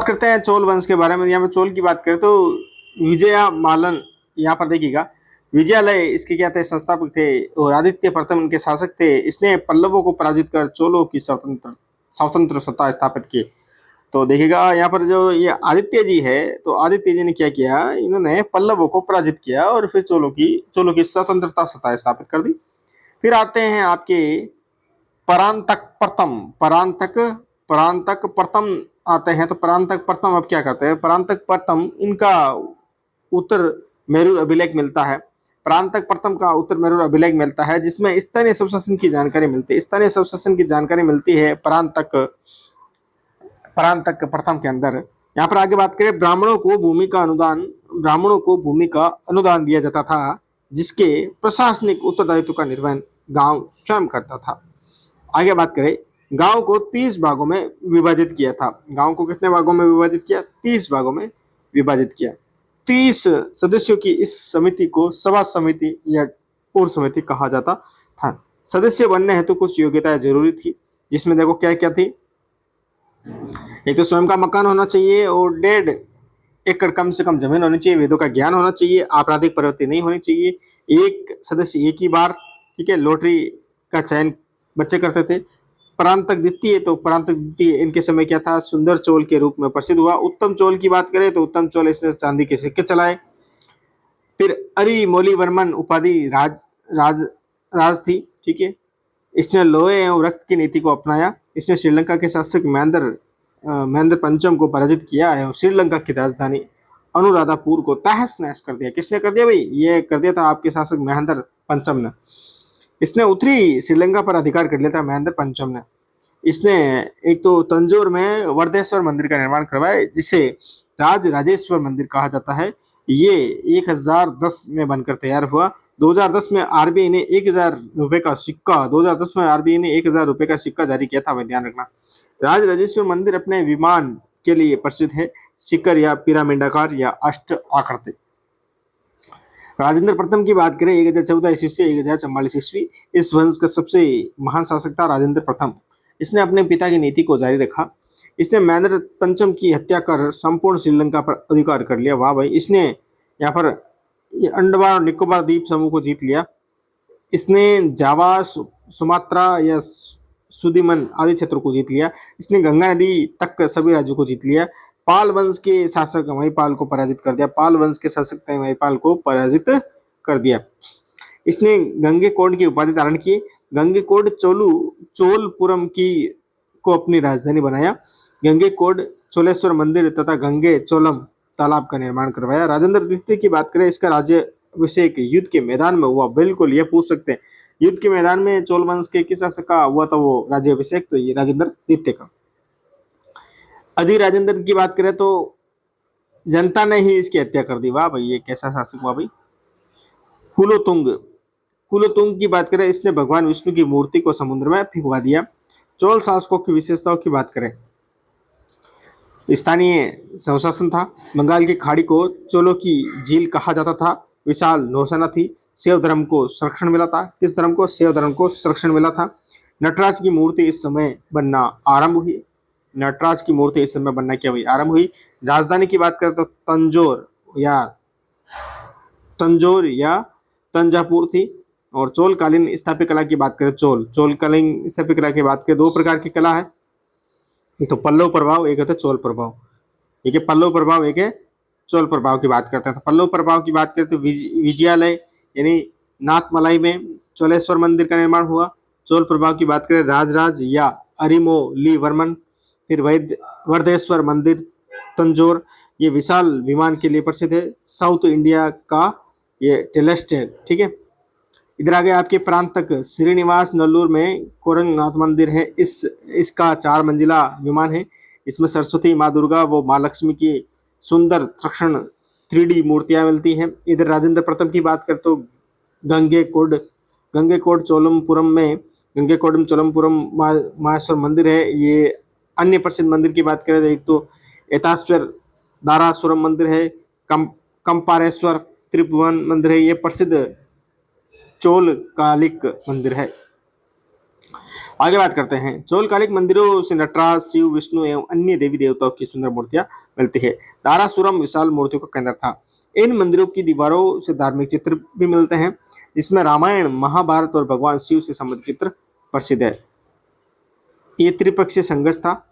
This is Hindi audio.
बात करते हैं चोल वंश के बारे में। यहाँ पे चोल की बात करें तो विजया मालन, यहाँ पर देखिएगा विजयालय इसके क्या थे, संस्थापक थे और आदित्य प्रथम इनके शासक थे। इसने पल्लवों को पराजित कर चोलों की स्वतंत्र स्वतंत्र सत्ता स्थापित की। तो देखिएगा यहाँ पर जो ये आदित्य जी है, तो आदित्य जी ने क्या किया, इन्होंने पल्लवों को पराजित किया और फिर चोलों की स्वतंत्रता सत्ता स्थापित कर दी। फिर आते हैं आपके परांतक प्रथम, परांतक प्रथम आते हैं। तो परांतक प्रथम अब क्या करते हैं, परांतक प्रथम इनका उत्तर मेरू अभिलेख मिलता है। परांतक प्रथम का उत्तर मेरू अभिलेख मिलता है जिसमें स्थानीय स्वशासन की जानकारी मिलती है। स्थानीय स्वशासन की जानकारी मिलती है परांतक प्रथम के अंदर। यहाँ पर आगे बात करें, ब्राह्मणों को भूमि का अनुदान दिया जाता था जिसके प्रशासनिक उत्तरदायित्व का निर्वहन गांव स्वयं करता था। आगे बात करें, गांव को 30 भागों में विभाजित किया था। गांव को कितने भागों में विभाजित किया, 30 भागों में विभाजित किया। 30 सदस्यों की इस समिति को सभा समिति या पूर्व समिति कहा जाता था। सदस्य बनने हेतु कुछ योग्यताएं जरूरी थी, जिसमें देखो क्या क्या थी। एक तो स्वयं का मकान होना चाहिए और 1.5 एकड़ कम से कम जमीन होनी चाहिए, वेदों का ज्ञान होना चाहिए, आपराधिक प्रवृत्ति नहीं होनी चाहिए, एक सदस्य एक ही बार, ठीक है, लॉटरी का चयन बच्चे करते थे। परांतक द्वितीय इनके समय क्या था, सुंदर चोल के रूप में प्रसिद्ध हुआ। उत्तम चोल की बात करें तो उत्तम चोल इसने चांदी के सिक्के चलाए। फिर अरिमोलीवर्मन उपाधि राज थी, ठीक है। इसने लोहे एवं रक्त की नीति को अपनाया। इसने श्रीलंका के शासक महेंद्र पंचम को पराजित किया है और श्रीलंका की राजधानी अनुराधापुर को तहस नहस कर दिया। किसने कर दिया भाई, ये कर दिया था आपके शासक महेंद्र पंचम ने। इसने उत्तरी श्रीलंका पर अधिकार कर लिया था महेंद्र पंचम ने। इसने एक तो तंजौर में वर्देश्वर मंदिर का निर्माण करवाया जिसे राजेश्वर मंदिर कहा जाता है। ये 1010 में बनकर तैयार हुआ। 2010 में आरबीआई ने 1000 रुपए का सिक्का 2010 में आरबीआई ने 1000 रुपए का सिक्का जारी किया था, ध्यान रखना। राजेश्वर मंदिर अपने विमान के लिए प्रसिद्ध है, शिखर या पिरामिडाकार या अष्ट आकृति। राजेंद्र प्रथम की बात करें 1014 ईस्वी से 1044 ईस्वी, इस वंश का सबसे महान शासक था राजेंद्र प्रथम। इसने अपने पिता की नीति को जारी रखा। इसने महेंद्र पंचम की हत्या कर संपूर्ण श्रीलंका पर अधिकार कर लिया। वाह भाई, इसने यहाँ पर अंडमान और निकोबार द्वीप समूह को जीत लिया। इसने जावा, सुमात्रा या सुदीमन आदि क्षेत्रों को जीत लिया। इसने गंगा नदी तक सभी राज्यों को जीत लिया। पाल वंश के शासक महिपाल को पराजित कर दिया। पाल वंश के शासक महिपाल को पराजित कर दिया। इसने गंगेकोंड की उपाधि धारण की। गंगेकोंड चोलपुरम को अपनी राजधानी बनाया। गंगेकोंड चोलेश्वर मंदिर तथा गंगे चोलम तालाब का निर्माण करवाया। राजेंद्र द्वितीय की बात करें, इसका राज्याभिषेक युद्ध के मैदान में हुआ। बिल्कुल, ये पूछ सकते हैं युद्ध के मैदान में चोल वंश के किस शासक का हुआ था वो राज्याभिषेक, तो ये राजेंद्र द्वितीय का। अधि राजेंद्र की बात करें तो जनता ने ही इसकी हत्या कर दी। वाह भाई, ये कैसा शासक हुआ भाई। कुलोतुंग की बात करें, इसने भगवान विष्णु की मूर्ति को समुद्र में फेंकवा दिया। चोल शासकों की विशेषताओं की बात करें, स्थानीय स्वशासन था। बंगाल की खाड़ी को चोलों की झील कहा जाता था। विशाल नौसेना थी। शैव धर्म को संरक्षण मिला था। किस धर्म को, शैव धर्म को संरक्षण मिला था। नटराज की मूर्ति इस समय बनना आरंभ हुई। नटराज की मूर्ति इस समय बनना क्या हुई, आरंभ हुई। राजधानी की बात करें तो तंजौर या तंजापुर थी। और चोलकालीन स्थापत्य कला की बात करें, चोलकालीन स्थापत्य कला की बात करें, 2 प्रकार की कला है, एक तो पल्लव प्रभाव, एक होता है चोल प्रभाव। एक है पल्लव प्रभाव, एक है चोल प्रभाव की बात करते हैं। तो पल्लव प्रभाव की बात करें तो विजयालय यानी नाथमलाई में चोलेश्वर मंदिर का निर्माण हुआ। चोल प्रभाव की बात करें, राजराज या अरिमोलीवर्मन। फिर वर्देश्वर मंदिर तंजौर, ये विशाल विमान के लिए प्रसिद्ध है। साउथ इंडिया का ये टेलेस्ट है, ठीक है। इधर आगे आपके प्रांत तक श्रीनिवास नल्लूर में कोरंगनाथ मंदिर है। इसका 4 मंजिला विमान है। इसमें सरस्वती, माँ दुर्गा व माँ लक्ष्मी की सुंदर तक्षण 3D मूर्तियां मिलती हैं। इधर राजेंद्र प्रथम की बात करें तो गंगेकोंड चोलमपुरम माहेश्वर मंदिर है। ये अन्य प्रसिद्ध मंदिर की बात करें तो एक तो एताश्वर दारासुरम मंदिर है। कंपारेश्वर त्रिभुवन मंदिर है। ये प्रसिद्ध चोल कालिक मंदिर है। आगे बात करते हैं, चौलकालिक मंदिरों से नटराज, शिव, विष्णु एवं अन्य देवी देवताओं की सुंदर मूर्तियां मिलती है। दारासुरम विशाल मूर्तियों का केंद्र था। इन मंदिरों की दीवारों से धार्मिक चित्र भी मिलते हैं, जिसमें रामायण, महाभारत और भगवान शिव से संबंधित चित्र प्रसिद्ध है। ये त्रिपक्षीय संघर्ष था।